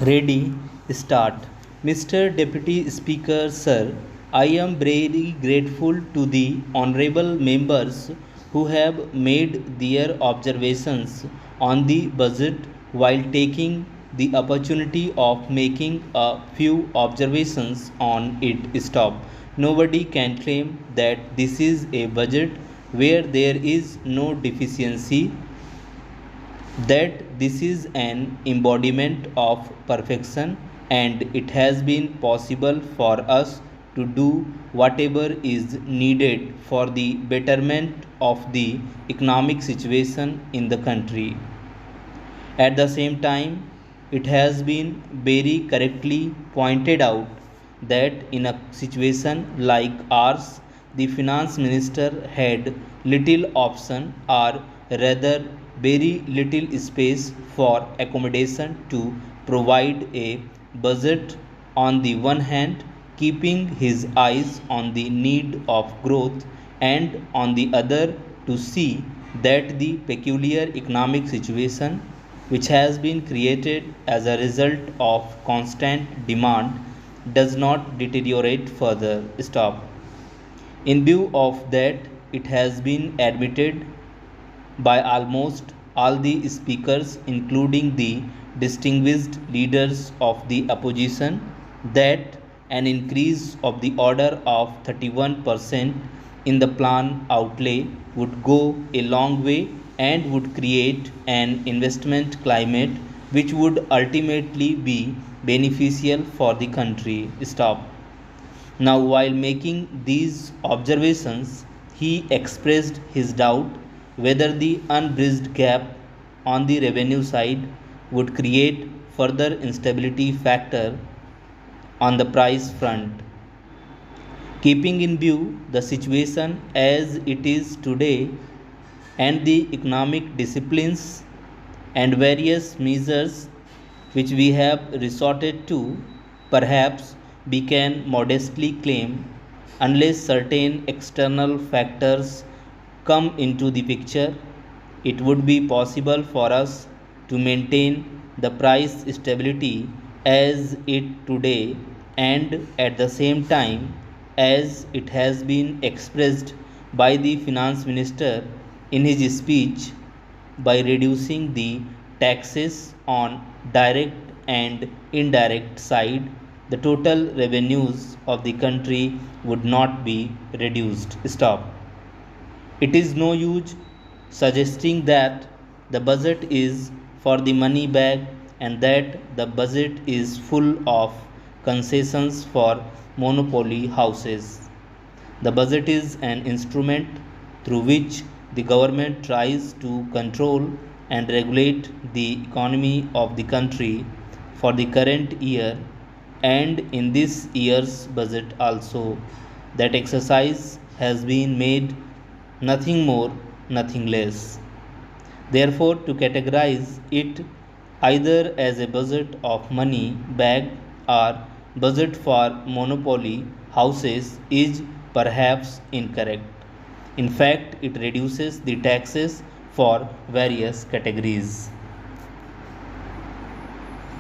Ready, start. Mr. Deputy Speaker, sir, I am very grateful to the honorable members who have made their observations on the budget while taking the opportunity of making a few observations on it. Stop. Nobody can claim that this is a budget where there is no deficiency, that this is an embodiment of perfection, and it has been possible for us to do whatever is needed for the betterment of the economic situation in the country. At the same time, it has been very correctly pointed out that in a situation like ours, the finance minister had little option, or rather very little space for accommodation, to provide a budget on the one hand, keeping his eyes on the need of growth, and on the other, to see that the peculiar economic situation which has been created as a result of constant demand does not deteriorate further. Stop. In view of that, it has been admitted by almost all the speakers, including the distinguished leaders of the opposition, that an increase of the order of 31% in the plan outlay would go a long way and would create an investment climate which would ultimately be beneficial for the country. Stop. Now, while making these observations, he expressed his doubt whether the unbridged gap on the revenue side would create further instability factor on the price front. Keeping in view the situation as it is today and the economic disciplines and various measures which we have resorted to, perhaps we can modestly claim, unless certain external factors come into the picture, it would be possible for us to maintain the price stability as it today, and at the same time, as it has been expressed by the finance minister in his speech, by reducing the taxes on direct and indirect side, the total revenues of the country would not be reduced. Stop. It is no use suggesting that the budget is for the money bag and that the budget is full of concessions for monopoly houses. The budget is an instrument through which the government tries to control and regulate the economy of the country for the current year and in this year's budget also. That exercise has been made nothing more, nothing less. Therefore, to categorize it either as a budget of money bag or budget for monopoly houses is perhaps incorrect. In fact, it reduces the taxes for various categories.